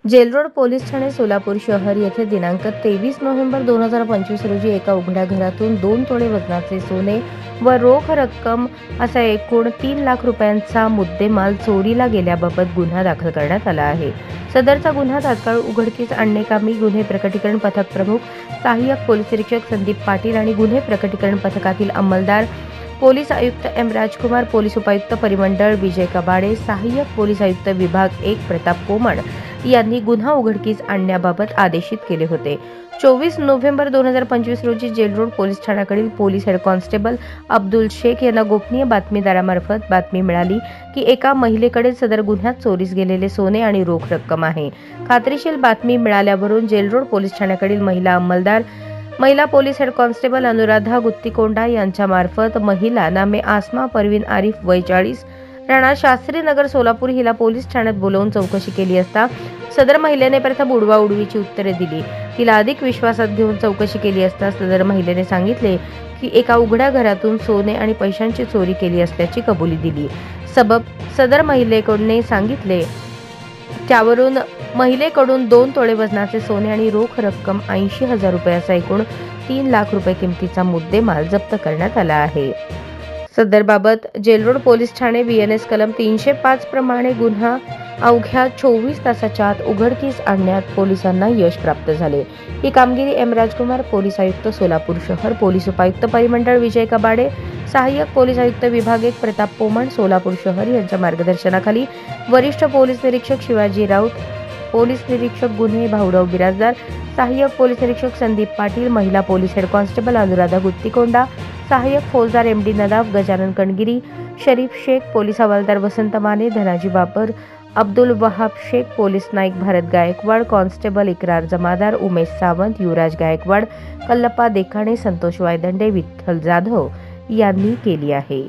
Jail Road police Thane Solapur शहर येथे दिनांक 23 नोव्हेंबर 2025 रोजी एका उघड्या घरातून 2 तोळे वजनाचे सोने व रोख रक्कम असा एकूण 3 लाख रुपयांचा मुद्देमाल चोरीला गेल्याबाबत गुन्हा दाखल करण्यात आला आहे। सदरचा गुन्हा तात्काळ उघडकीस आणणेकामी गुन्हे प्रकटीकरण पथक प्रमुख सहाय्यक पोलीस निरीक्षक संदीप पाटील आणि गुन्हे प्रकटीकरण पथकातील अंमलदार पोलीस आयुक्त एम राजकुमार, पोलीस उपायुक्त परिमंडळ विजय कबाडे, सहाय्यक पोलीस आयुक्त विभाग 1 प्रताप कोमण यांनी गुन्हा उघडकीस आणण्याबाबत आदेशित केले होते। 24 नोव्हेंबर 2025 रोजी जेलरोड पोलीस ठाण्याकडील police head constable Abdul Shaikh यांना गोपनीय बातमीदारामार्फत बातमी मिळाली की एका महिलेकडे सदर गुन्ह्यात चोरीस गेलेले सोने आणि रोख रक्कम आहे। खात्रीशीर बातमी मिळाल्यावरून जेलरोड पोलीस ठाण्याकडील महिला police head constable Anuradha Guttikonda यांच्या मार्फत महिला नामे आसमा परवीन आरिफ वय 40 राहणार शास्त्री नगर सोलापूर हिला पोलीस ठाण्यात बोलावून चौकशी केली असता सदर महिलेने प्रथम उडवाउडवीची उत्तरे दिली। तिला अधिक विश्वासात घेऊन चौकशी केली असता सदर महिलेने सांगितले की एका उघड्या घरातून सोने आणि पैशांची चोरी केली असल्याची कबुली दिली। सदर महिलेकडून सांगितले त्यावरून महिलेकडून 2 तोळे वजनाचे सोने आणि रोख रक्कम 80,000 रुपयाचा एकूण 3 लाख रुपये किमतीचा मुद्देमाल जप्त करण्यात आला आहे। सदरबाबत जेलरोड पोलीस ठाणे BNS कलम 305 प्रमाणे गुन्हा अवघ्या 24 तासाच्या आत उघडकीस आणण्यात पोलिसांना यश प्राप्त झाले। ही कामगिरी एम राजकुमार, पोलीस आयुक्त सोलापूर शहर, पोलीस उपायुक्त परिमंडळ विजय कबाडे, सहाय्यक पोलीस आयुक्त विभाग 1 प्रताप कोमण सोलापूर शहर यांच्या मार्गदर्शनाखाली वरिष्ठ पोलीस निरीक्षक शिवाजी राऊत, पोलीस निरीक्षक गुन्हे भाऊराव बिराजदार, सहाय्यक पोलीस निरीक्षक संदीप पाटील, महिला police head constable Anuradha Guttikonda, सहाय्यक फौजदार MD नदाफ, गजानन कणगिरी, शरीफ शेख, पोलीस हवालदार वसंत माने, धनाजी बाबर, अब्दुल वहाब शेख, पोलीस नाईक भारत गायकवाड, कॉन्स्टेबल इकरार जमादार, उमेश सावंत, युवराज गायकवाड, कल्लप्पा देखाणे, संतोष वायदंडे, विठ्ठल जाधव यांनी केली आहे।